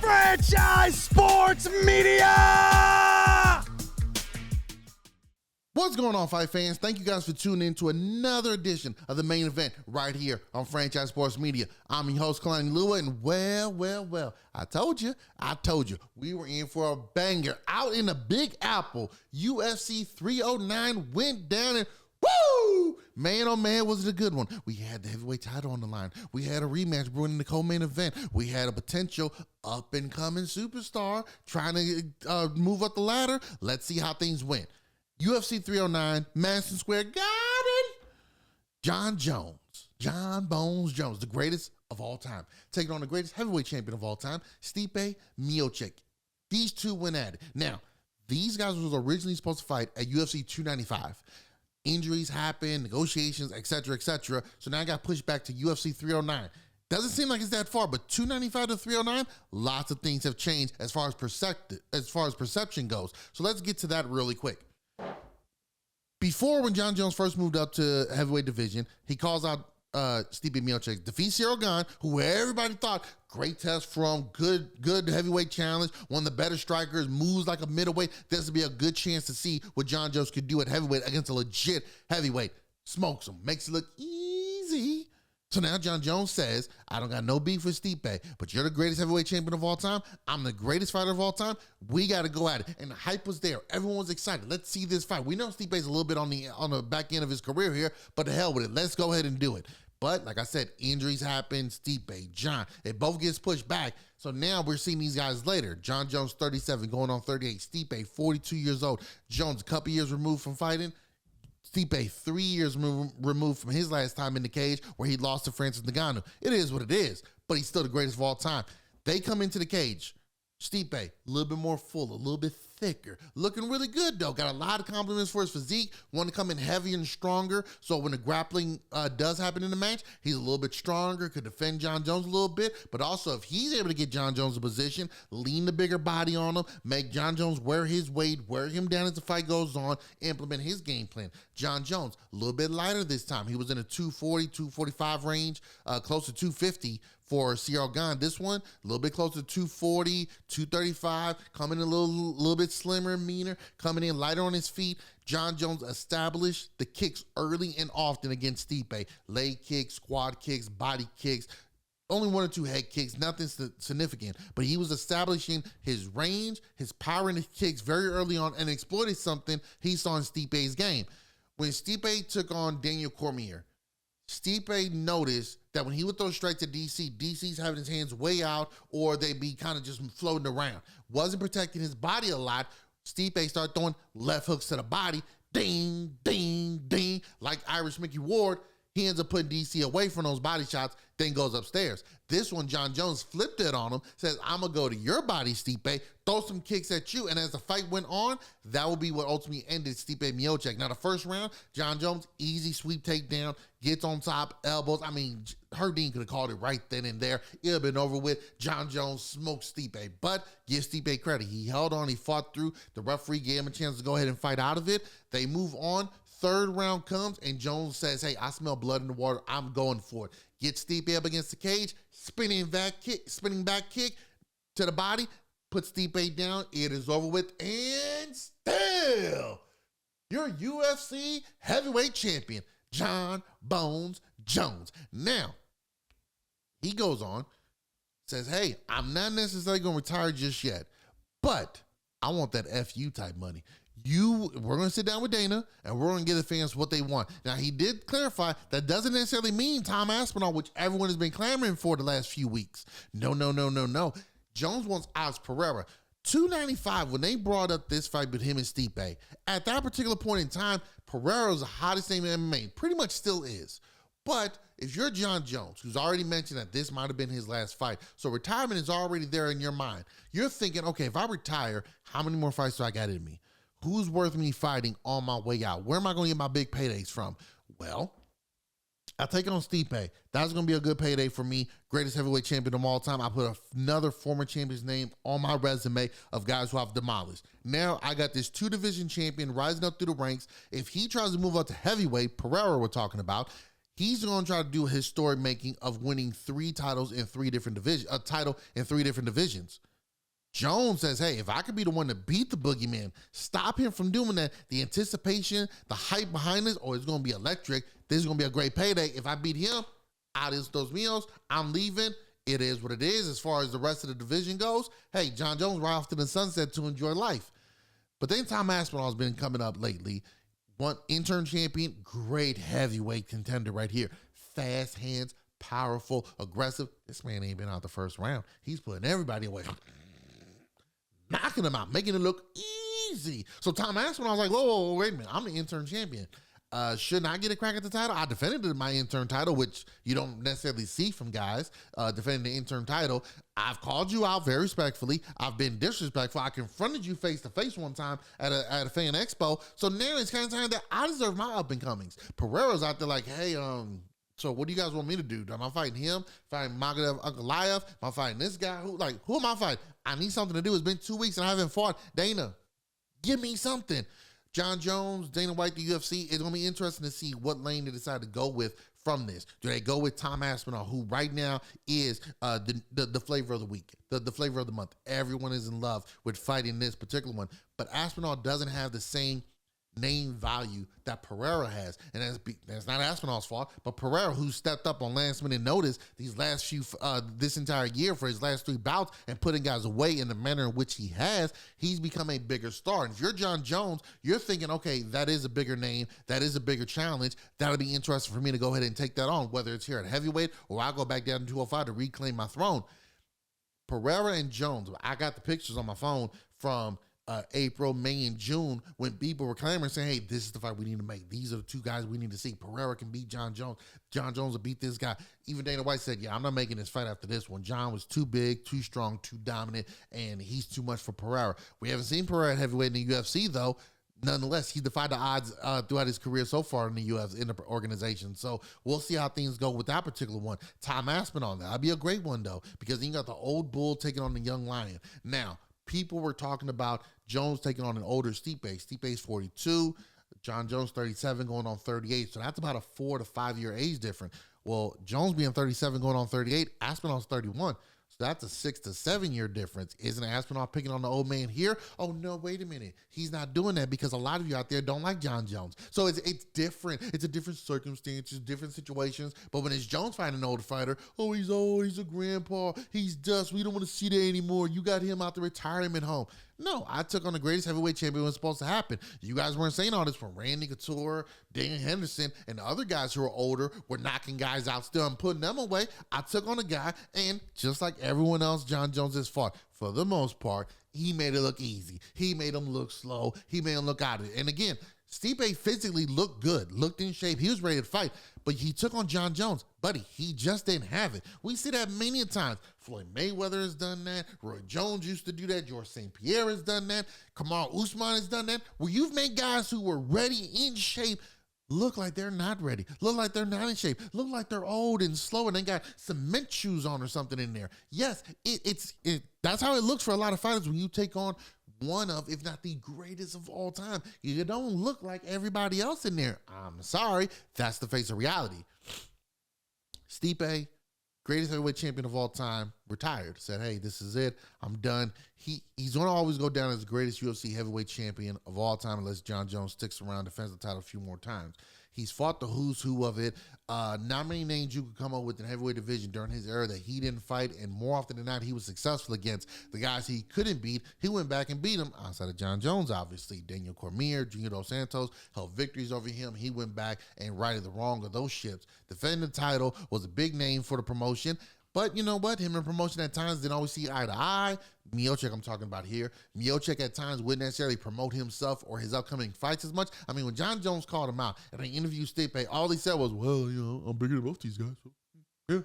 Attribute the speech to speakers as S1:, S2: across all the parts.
S1: Franchise Sports Media!
S2: What's going on, fight fans? Thank you guys for tuning in to another edition of the main event right here on Franchise Sports Media. I'm your host, Kalani, and well, I told you, we were in for a banger. Out in the Big Apple, UFC 309 went down and woo! Man, oh man, was it a good one. We had the heavyweight title on the line. We had a rematch brewing in the co-main event. We had a potential up-and-coming superstar trying to move up the ladder. Let's see how things went. UFC 309, Madison Square Garden. Jon Bones Jones, the greatest of all time, taking on the greatest heavyweight champion of all time, Stipe Miocic. These two went at it. Now, these guys was originally supposed to fight at UFC 295. Injuries happened, negotiations, etc., etc. So now I got pushed back to UFC 309. Doesn't seem like it's that far, but 295 to 309, lots of things have changed as far as perception goes. So let's get to that really quick. Before, when Jon Jones first moved up to heavyweight division, he calls out Stipe Miocic, defeats Ciryl Gane, who everybody thought, great test from, good heavyweight challenge, one of the better strikers, moves like a middleweight. This would be a good chance to see what Jon Jones could do at heavyweight against a legit heavyweight. Smokes him, makes it look easy. So now Jon Jones says, I don't got no beef with Stipe, but you're the greatest heavyweight champion of all time. I'm the greatest fighter of all time. We got to go at it. And the hype was there. Everyone was excited. Let's see this fight. We know Stipe's a little bit on the back end of his career here, but the hell with it. Let's go ahead and do it. But like I said, injuries happen. Stipe, Jon, it both gets pushed back. So now we're seeing these guys later. Jon Jones, 37, going on 38. Stipe, 42 years old. Jones, a couple years removed from fighting. Stipe, 3 years removed from his last time in the cage where he lost to Francis Ngannou. It is what it is, but he's still the greatest of all time. They come into the cage. Stipe, a little bit more full, a little bit thicker. Looking really good, though. Got a lot of compliments for his physique. Want to come in heavier and stronger, so when the grappling does happen in the match, he's a little bit stronger, could defend Jon Jones a little bit, but also if he's able to get Jon Jones in position, lean the bigger body on him, make Jon Jones wear his weight, wear him down as the fight goes on, implement his game plan. Jon Jones, a little bit lighter this time. He was in a 240, 245 range, close to 250 for Ciryl Gane. This one, a little bit closer to 240, 235, coming in a little bit slimmer, meaner, coming in lighter on his feet. Jon Jones established the kicks early and often against Stipe. Leg kicks, squad kicks, body kicks, only 1 or 2 head kicks, nothing significant. But he was establishing his range, his power in his kicks very early on and exploited something he saw in Stipe's game. When Stipe took on Daniel Cormier, Stipe noticed that when he would throw straight to DC's having his hands way out or they be kind of just floating around. Wasn't protecting his body a lot. Stipe started throwing left hooks to the body. Ding, ding, ding. Like Irish Mickey Ward, he ends up putting DC away from those body shots, then goes upstairs. This one, Jon Jones flipped it on him, says, I'm going to go to your body, Stipe, throw some kicks at you. And as the fight went on, that will be what ultimately ended Stipe Miocic. Now, the first round, Jon Jones, easy sweep takedown, gets on top, elbows. I mean, Herdine could have called it right then and there. It would have been over with. Jon Jones smoked Stipe, but give Stipe credit. He held on, he fought through. The referee gave him a chance to go ahead and fight out of it. They move on. Third round comes, and Jones says, hey, I smell blood in the water. I'm going for it. Gets Stipe up against the cage, spinning back kick to the body, puts Stipe down. It is over with, and still, your UFC heavyweight champion, Jon Bones Jones. Now, he goes on, says, hey, I'm not necessarily going to retire just yet, but I want that FU type money. We're going to sit down with Dana, and we're going to give the fans what they want. Now, he did clarify that doesn't necessarily mean Tom Aspinall, which everyone has been clamoring for the last few weeks. No. Jones wants Alex Pereira. 295, when they brought up this fight with him and Stipe, at that particular point in time, Pereira was the hottest name in MMA. Pretty much still is. But if you're Jon Jones, who's already mentioned that this might have been his last fight, so retirement is already there in your mind. You're thinking, okay, if I retire, how many more fights do I got in me? Who's worth me fighting on my way out? Where am I going to get my big paydays from? Well, I take on Stipe. That's going to be a good payday for me. Greatest heavyweight champion of all time. I put another former champion's name on my resume of guys who I've demolished. Now I got this 2-division champion rising up through the ranks. If he tries to move up to heavyweight, Pereira we're talking about, he's going to try to do a historic making of winning 3 titles in 3 different divisions, a title in 3 different divisions. Jones says, hey, if I could be the one to beat the boogeyman, stop him from doing that, the anticipation, the hype behind this, it's going to be electric. This is going to be a great payday. If I beat him, adios dos míos, I'm leaving. It is what it is. As far as the rest of the division goes, hey, Jon Jones right off to the sunset to enjoy life. But then Tom Aspinall's been coming up lately. One intern champion, great heavyweight contender right here. Fast hands, powerful, aggressive. This man ain't been out the first round. He's putting everybody away. Knocking them out, making it look easy. So Tom Aspinall was like, whoa, wait a minute. I'm the intern champion. Shouldn't I get a crack at the title? I defended my intern title, which you don't necessarily see from guys defending the intern title. I've called you out very respectfully. I've been disrespectful. I confronted you face to face one time at a fan expo. So now it's kind of time that I deserve my up and comings. Pereira's out there like, hey, so what do you guys want me to do? Am I fighting him? Fighting Magadev Ankalaev? Am I fighting this guy? Who am I fighting? I need something to do. It's been 2 weeks and I haven't fought. Dana, give me something. Jon Jones, Dana White, the UFC, it's going to be interesting to see what lane they decide to go with from this. Do they go with Tom Aspinall, who right now is the flavor of the week, the flavor of the month? Everyone is in love with fighting this particular one. But Aspinall doesn't have the same name value that Pereira has, and that's not Aspinall's fault, but Pereira, who stepped up on last minute notice these last few this entire year for his last 3 bouts and putting guys away in the manner in which he has, he's become a bigger star. And if you're Jon Jones, you're thinking, okay, that is a bigger name, that is a bigger challenge, that'll be interesting for me to go ahead and take that on, whether it's here at heavyweight or I'll go back down to 205 to reclaim my throne. Pereira and Jones, I got the pictures on my phone from April, May, and June when people were clamoring saying, hey, this is the fight we need to make. These are the 2 guys we need to see. Pereira can beat Jon Jones. Jon Jones will beat this guy. Even Dana White said, yeah, I'm not making this fight after this one. Jon was too big, too strong, too dominant, and he's too much for Pereira. We haven't seen Pereira at heavyweight in the UFC, though. Nonetheless, he defied the odds throughout his career so far in the UFC, in the organization. So we'll see how things go with that particular one. Tom Aspinall, that'll be a great one, though, because you got the old bull taking on the young lion. Now, people were talking about Jones taking on an older Stipe. Stipe's 42, Jon Jones 37 going on 38. So that's about a 4 to 5 year age difference. Well, Jones being 37 going on 38, Aspinall's 31. So that's a 6 to 7 year difference. Isn't Aspinall picking on the old man here? Oh, no, wait a minute. He's not doing that because a lot of you out there don't like Jon Jones. So it's different. It's a different circumstances, different situations. But when it's Jones fighting an older fighter, oh, he's old, he's a grandpa, he's dust. We don't want to see that anymore. You got him out the retirement home. No, I took on the greatest heavyweight champion when it was supposed to happen. You guys weren't saying all this when Randy Couture, Dan Henderson, and the other guys who are older were knocking guys out still and putting them away. I took on a guy, and just like everyone else Jon Jones has fought, for the most part, he made it look easy. He made him look slow. He made him look out of it. And again, Stipe physically looked good, looked in shape. He was ready to fight, but he took on Jon Jones. Buddy, he just didn't have it. We see that many times. Floyd Mayweather has done that. Roy Jones used to do that. George St. Pierre has done that. Kamaru Usman has done that. Where you've made guys who were ready, in shape, look like they're not ready, look like they're not in shape, look like they're old and slow and they got cement shoes on or something in there. Yes, that's how it looks for a lot of fighters when you take on one of, if not the greatest of all time. You don't look like everybody else in there. I'm sorry. That's the face of reality. Stipe, greatest heavyweight champion of all time, retired. Said, hey, this is it. I'm done. He's going to always go down as the greatest UFC heavyweight champion of all time unless Jon Jones sticks around, defends the title a few more times. He's fought the who's who of it. Not many names you could come up with in the heavyweight division during his era that he didn't fight, and more often than not, he was successful against the guys he couldn't beat. He went back and beat them outside of Jon Jones, obviously. Daniel Cormier, Junior Dos Santos held victories over him. He went back and righted the wrong of those ships. Defending the title was a big name for the promotion. But you know what? Him and promotion at times didn't always see eye to eye. Miocic, I'm talking about here. Miocic at times wouldn't necessarily promote himself or his upcoming fights as much. I mean, when Jon Jones called him out and they interviewed Stipe, all he said was, well, you know, I'm bigger than both these guys. So,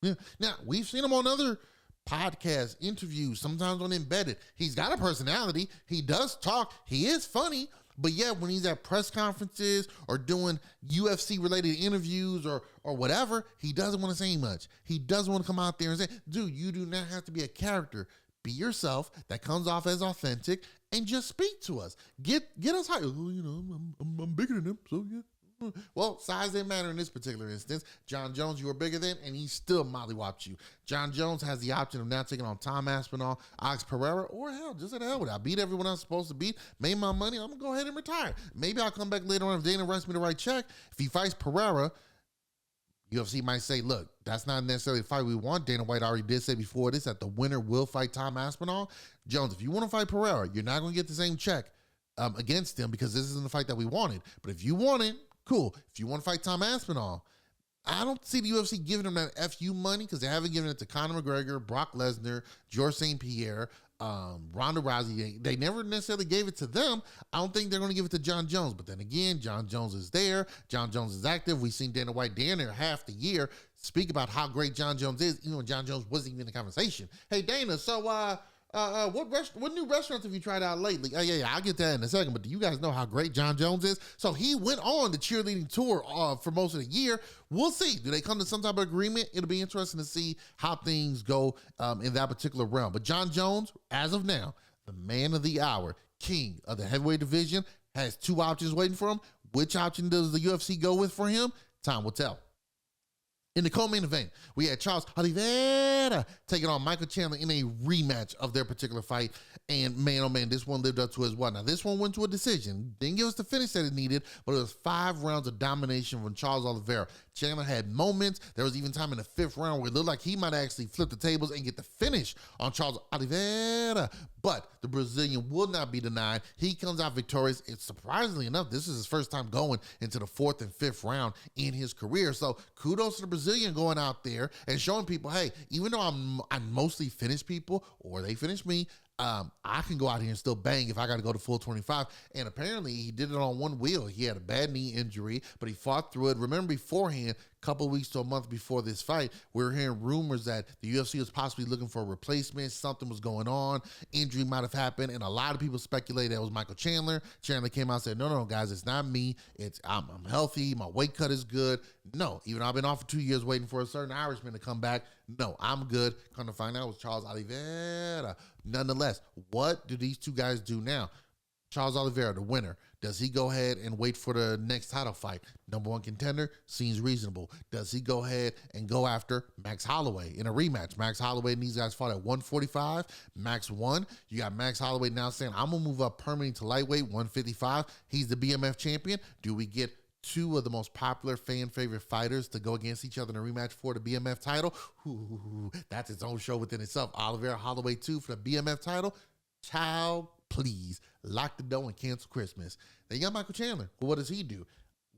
S2: yeah. Now, we've seen him on other podcasts, interviews, sometimes on Embedded. He's got a personality. He does talk. He is funny. But yet when he's at press conferences or doing UFC related interviews or whatever, he doesn't want to say much. He doesn't want to come out there and say, dude, you do not have to be a character. Be yourself that comes off as authentic and just speak to us. Get us high. Oh, you know, I'm bigger than him, so yeah. Well, size didn't matter in this particular instance. Jon Jones, you were bigger than, and he still mollywopped you. Jon Jones has the option of now taking on Tom Aspinall, Alex Pereira, or hell, just at hell with it. I beat everyone I'm supposed to beat, made my money, I'm going to go ahead and retire. Maybe I'll come back later on if Dana writes me the right check. If he fights Pereira, UFC might say, look, that's not necessarily the fight we want. Dana White already did say before this that the winner will fight Tom Aspinall. Jones, if you want to fight Pereira, you're not going to get the same check against him because this isn't the fight that we wanted. But if you want it, cool. If you want to fight Tom Aspinall, I don't see the UFC giving him that FU money because they haven't given it to Conor McGregor, Brock Lesnar, George St. Pierre, Ronda Rousey. They never necessarily gave it to them. I don't think they're going to give it to Jon Jones. But then again, Jon Jones is there. Jon Jones is active. We've seen Dana White damn near half the year speak about how great Jon Jones is, even when Jon Jones wasn't even in the conversation. Hey, Dana, so what new restaurants have you tried out lately? Yeah, I'll get to that in a second. But do you guys know how great Jon Jones is? So he went on the cheerleading tour for most of the year. We'll see. Do they come to some type of agreement? It'll be interesting to see how things go in that particular realm. But Jon Jones, as of now, the man of the hour, king of the heavyweight division, has two options waiting for him. Which option does the UFC go with for him? Time will tell. In the co-main event, we had Charles Oliveira taking on Michael Chandler in a rematch of their particular fight. And man, oh man, this one lived up to his what? Now, this one went to a decision. Didn't give us the finish that it needed, but it was 5 rounds of domination from Charles Oliveira. Chandler had moments. There was even time in the 5th round where it looked like he might actually flip the tables and get the finish on Charles Oliveira. But the Brazilian will not be denied. He comes out victorious. It's surprisingly enough, this is his first time going into the 4th and 5th round in his career. So kudos to the Brazilian going out there and showing people, hey, even though I mostly finish people or they finish me, I can go out here and still bang if I got to go to full 25. And apparently he did it on one wheel. He had a bad knee injury, but he fought through it. Remember beforehand, a couple of weeks to a month before this fight, we were hearing rumors that the UFC was possibly looking for a replacement. Something was going on. Injury might have happened. And a lot of people speculated that it was Michael Chandler. Chandler came out and said, no, guys, it's not me. I'm healthy. My weight cut is good. No, even though I've been off for 2 years waiting for a certain Irishman to come back. No, I'm good. Come to find out it was Charles Oliveira. Nonetheless, what do these two guys do now? Charles Oliveira, the winner, does he go ahead and wait for the next title fight? Number 1 contender seems reasonable. Does he go ahead and go after Max Holloway in a rematch? Max Holloway and these guys fought at 145. Max won. You got Max Holloway now saying, I'm going to move up permanently to lightweight, 155. He's the BMF champion. Do we get 2 of the most popular fan favorite fighters to go against each other in a rematch for the BMF title? Ooh, that's its own show within itself. Oliveira, Holloway 2 for the BMF title. Child, please lock the door and cancel Christmas. Then you got Michael Chandler. Well, what does he do?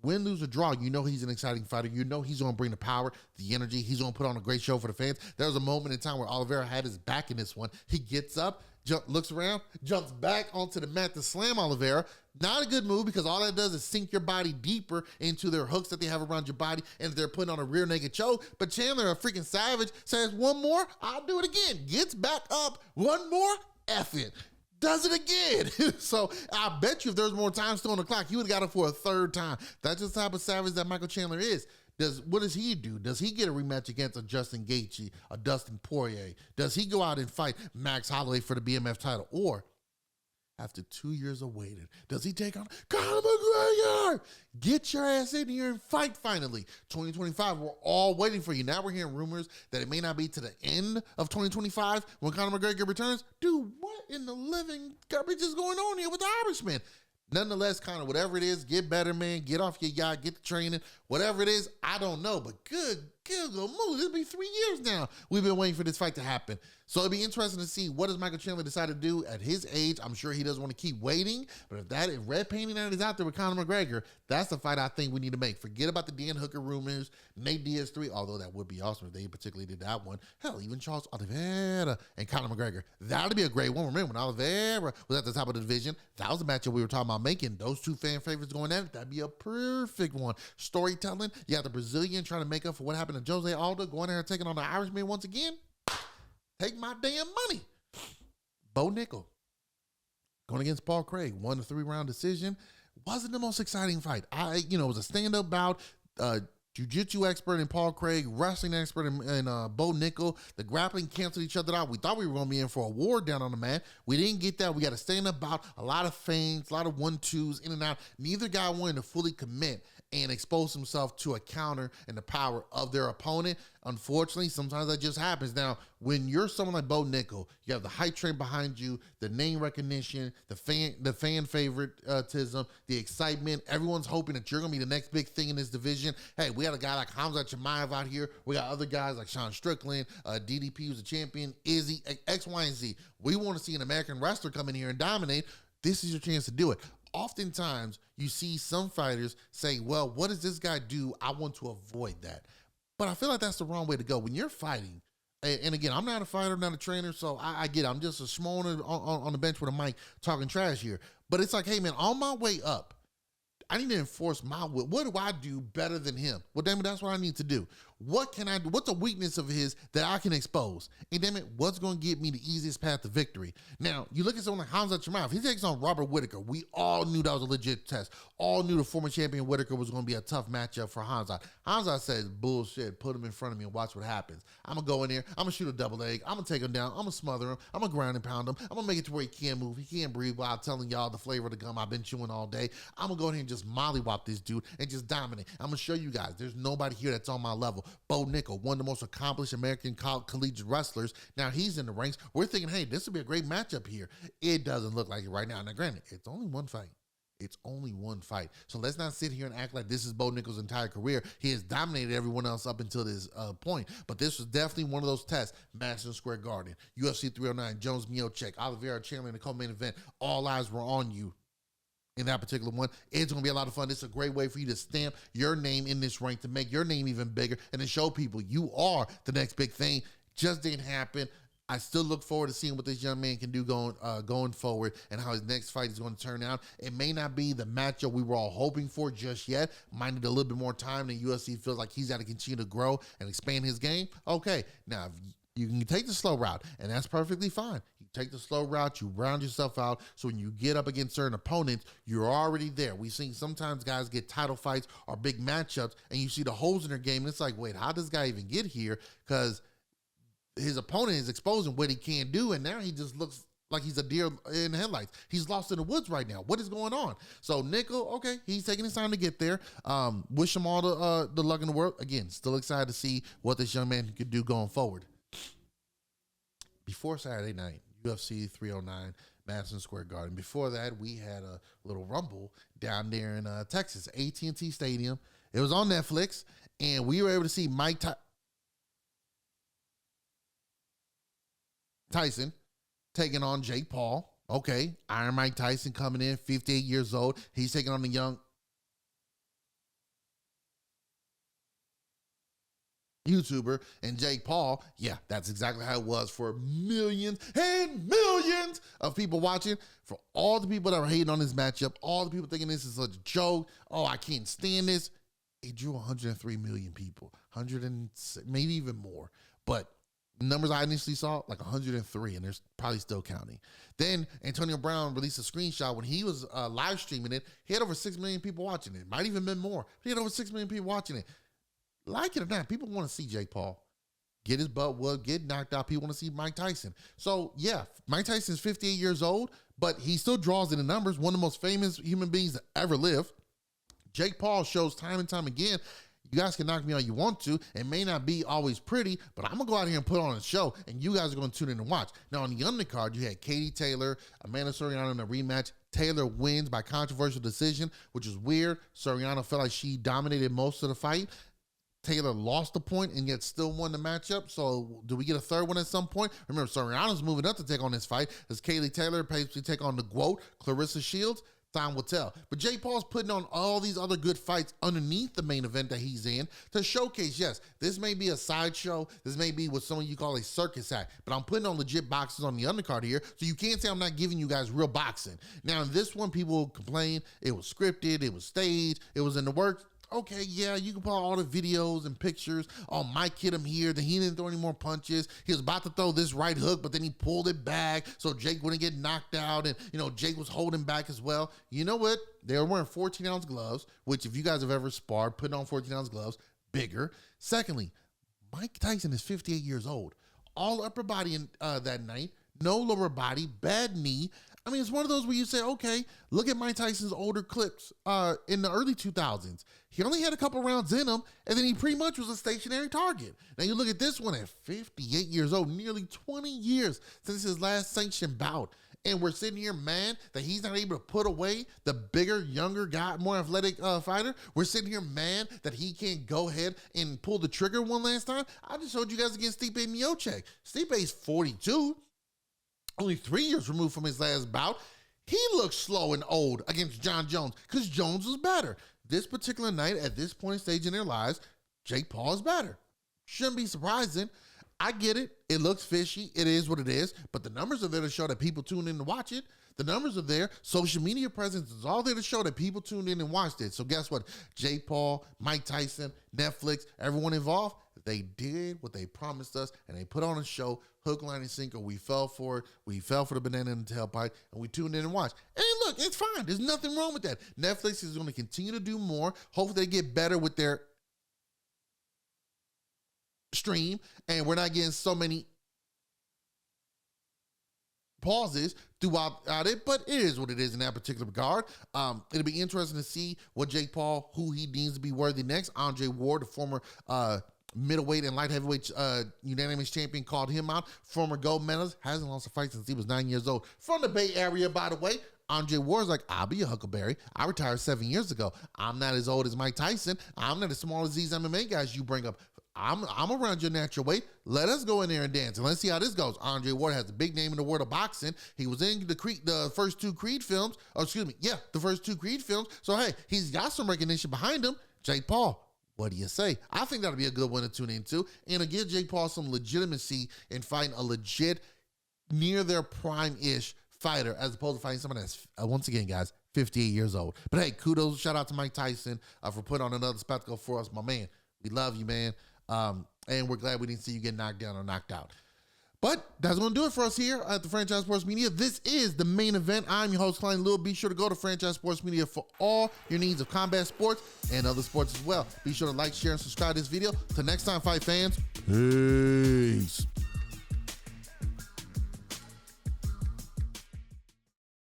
S2: Win, lose, or draw, you know he's an exciting fighter. You know he's going to bring the power, the energy. He's going to put on a great show for the fans. There was a moment in time where Oliveira had his back in this one. He gets up, looks around, jumps back onto the mat to slam Oliveira. Not a good move because all that does is sink your body deeper into their hooks that they have around your body, and they're putting on a rear naked choke. But Chandler, a freaking savage, says, one more, I'll do it again. Gets back up, one more, F it. Does it again. So I bet you if there's more time still on the clock, he would have got it for a 3rd time. That's just the type of savage that Michael Chandler is. What does he do? Does he get a rematch against a Justin Gaethje, a Dustin Poirier? Does he go out and fight Max Holloway for the BMF title? Or after 2 years of waiting, does he take on Conor McGregor? Get your ass in here and fight finally. 2025, we're all waiting for you. Now we're hearing rumors that it may not be to the end of 2025 when Conor McGregor returns. Dude, what in the living garbage is going on here with the Irishman? Nonetheless, Conor, whatever it is, get better, man. Get off your yacht, get the training. Whatever it is, I don't know. But good move. It'll be 3 years now we've been waiting for this fight to happen. So it'll be interesting to see what does Michael Chandler decide to do at his age. I'm sure he doesn't want to keep waiting. But if red painting that is out there with Conor McGregor, that's the fight I think we need to make. Forget about the Dan Hooker rumors, Nate Diaz 3, although that would be awesome if they particularly did that one. Hell, even Charles Oliveira and Conor McGregor. That would be a great one. Remember when Oliveira was at the top of the division, that was a matchup we were talking about making. Those 2 fan favorites going at it, that'd be a perfect one. Storytelling, you got the Brazilian trying to make up for what happened to Jose Aldo, going there and taking on the Irishman once again. Take my damn money. Bo Nickel. going against Paul Craig, won a 3-round decision. Wasn't the most exciting fight. It was a stand-up bout. Jiu-jitsu expert in Paul Craig, wrestling expert in Bo Nickel. The grappling canceled each other out. We thought we were going to be in for a war down on the mat. We didn't get that. We got a stand-up bout, a lot of feints, a lot of 1-2s, in and out. Neither guy wanted to fully commit and expose himself to a counter and the power of their opponent. Unfortunately, sometimes that just happens. Now, when you're someone like Bo Nickel, you have the hype train behind you, the name recognition, the fan favoritism, the excitement. Everyone's hoping that you're going to be the next big thing in this division. Hey, we got a guy like Hamza Chimaev out here. We got other guys like Sean Strickland, DDP, who's a champion, Izzy, X, Y, and Z. We want to see an American wrestler come in here and dominate. This is your chance to do it. Oftentimes, you see some fighters say, well, what does this guy do? I want to avoid that. But I feel like that's the wrong way to go. When you're fighting, and again, I'm not a fighter, not a trainer, so I get it. I'm just a schmo on the bench with a mic talking trash here. But it's like, hey, man, on my way up, I need to enforce my will. What do I do better than him? Well, damn it, that's what I need to do. What can I do? What's a weakness of his that I can expose? And damn it, what's going to get me the easiest path to victory? Now, you look at someone like Hamza Chimaev. He takes on Robert Whittaker. We all knew that was a legit test. All knew the former champion Whittaker was going to be a tough matchup for Hamza. Hamza says, bullshit, put him in front of me and watch what happens. I'm going to go in there. I'm going to shoot a double leg. I'm going to take him down. I'm going to smother him. I'm going to ground and pound him. I'm going to make it to where he can't move. He can't breathe while telling y'all the flavor of the gum I've been chewing all day. I'm going to go in here and just mollywop this dude and just dominate. I'm going to show you guys there's nobody here that's on my level. Bo Nickel, one of the most accomplished American collegiate wrestlers. Now he's in the ranks. We're thinking, hey, this would be a great matchup here. It doesn't look like it right now. Now, granted, it's only one fight. It's only one fight. So let's not sit here and act like this is Bo Nickel's entire career. He has dominated everyone else up until this point. But this was definitely one of those tests. Madison Square Garden, UFC 309, Jones Miocic, Oliveira, Chandler in the co-main event. All eyes were on you in that particular one. It's going to be a lot of fun. It's a great way for you to stamp your name in this rank, to make your name even bigger, and to show people you are the next big thing. Just didn't happen. I still look forward to seeing what this young man can do going forward, and how his next fight is going to turn out. It may not be the matchup we were all hoping for just yet. Might need a little bit more time. The UFC feels like he's got to continue to grow and expand his game. Okay, now you can take the slow route, and that's perfectly fine. You take the slow route, you round yourself out, so when you get up against certain opponents, you're already there. We've seen sometimes guys get title fights or big matchups, and you see the holes in their game, and it's like, wait, how does this guy even get here? Because his opponent is exposing what he can do, and now he just looks like he's a deer in the headlights. He's lost in the woods right now. What is going on? So Nickel, okay, he's taking his time to get there. Wish him all the luck in the world. Again, still excited to see what this young man could do going forward. Before Saturday night, UFC 309, Madison Square Garden. Before that, we had a little rumble down there in Texas, AT&T Stadium. It was on Netflix, and we were able to see Mike Tyson taking on Jake Paul. Okay, Iron Mike Tyson coming in, 58 years old. He's taking on the young YouTuber, and Jake Paul. Yeah, that's exactly how it was for millions and millions of people watching. For all the people that were hating on this matchup, all the people thinking this is a joke. Oh, I can't stand this. It drew 103 million people, 100 and maybe even more. But numbers I initially saw, like 103, and there's probably still counting. Then Antonio Brown released a screenshot when he was live streaming it. He had over 6 million people watching it. Might even been more. He had over 6 million people watching it. Like it or not, people want to see Jake Paul get his butt whooped, get knocked out. People want to see Mike Tyson. So, yeah, Mike Tyson's 58 years old, but he still draws in the numbers. One of the most famous human beings to ever live. Jake Paul shows time and time again, you guys can knock me all you want to. It may not be always pretty, but I'm going to go out here and put on a show, and you guys are going to tune in and watch. Now, on the undercard, you had Katie Taylor, Amanda Soriano in a rematch. Taylor wins by controversial decision, which is weird. Soriano felt like she dominated most of the fight. Taylor lost the point and yet still won the matchup. So do we get a third one at some point? Remember, Soriano's moving up to take on this fight. Does Kaylee Taylor basically take on the GOAT, Clarissa Shields? Time will tell. But Jake Paul's putting on all these other good fights underneath the main event that he's in to showcase, yes, this may be a sideshow. This may be what some of you call a circus act, but I'm putting on legit boxes on the undercard here, so you can't say I'm not giving you guys real boxing. Now, in this one, people complain it was scripted, it was staged, it was in the works. okay, yeah, you can put all the videos and pictures. Oh, Mike hit him here, then he didn't throw any more punches. He was about to throw this right hook, but then he pulled it back so Jake wouldn't get knocked out, and, you know, Jake was holding back as well. You know what? They were wearing 14-ounce gloves, which if you guys have ever sparred, putting on 14-ounce gloves, bigger. Secondly, Mike Tyson is 58 years old. All upper body in, that night, no lower body, bad knee. I mean, it's one of those where you say, okay, look at Mike Tyson's older clips in the early 2000s. He only had a couple rounds in him, and then he pretty much was a stationary target. Now you look at this one at 58 years old, nearly 20 years since his last sanctioned bout. And we're sitting here mad that he's not able to put away the bigger, younger guy, more athletic fighter. We're sitting here mad that he can't go ahead and pull the trigger one last time. I just showed you guys against Stipe Miocic. Stipe's 42. Only 3 years removed from his last bout. He looked slow and old against Jon Jones because Jones was better. This particular night, at this point stage in their lives, Jake Paul is better. Shouldn't be surprising. I get it. It looks fishy. It is what it is. But the numbers are there to show that people tune in to watch it. The numbers are there. Social media presence is all there to show that people tuned in and watched it. So guess what? Jake Paul, Mike Tyson, Netflix, everyone involved, they did what they promised us, and they put on a show, hook, line, and sinker. We fell for it. We fell for the banana in the tailpipe, and we tuned in and watched. And look, it's fine. There's nothing wrong with that. Netflix is going to continue to do more. Hopefully they get better with their stream, and we're not getting so many pauses throughout it, but it is what it is in that particular regard. It'll be interesting to see what Jake Paul, who he deems to be worthy next. Andre Ward, the former middleweight and light heavyweight unanimous champion, called him out. Former gold medalist, hasn't lost a fight since he was 9 years old. From the Bay Area, by the way. Andre Ward's like, I'll be a Huckleberry. I retired 7 years ago. I'm not as old as Mike Tyson. I'm not as small as these MMA guys you bring up. I'm around your natural weight. Let us go in there and dance, and let's see how this goes. Andre Ward has a big name in the world of boxing. He was in the first two Creed films. The first two Creed films. So, hey, he's got some recognition behind him. Jake Paul, what do you say? I think that'll be a good one to tune into, and it'll give Jake Paul some legitimacy in fighting a legit, near their prime-ish fighter, as opposed to fighting someone that's, once again, guys, 58 years old. But, hey, kudos. Shout out to Mike Tyson for putting on another spectacle for us, my man. We love you, man. And we're glad we didn't see you get knocked down or knocked out. But that's going to do it for us here at the Franchise Sports Media. This is the main event. I'm your host, Kalani Lil. Be sure to go to Franchise Sports Media for all your needs of combat sports and other sports as well. Be sure to like, share, and subscribe to this video. Till next time, fight fans. Peace.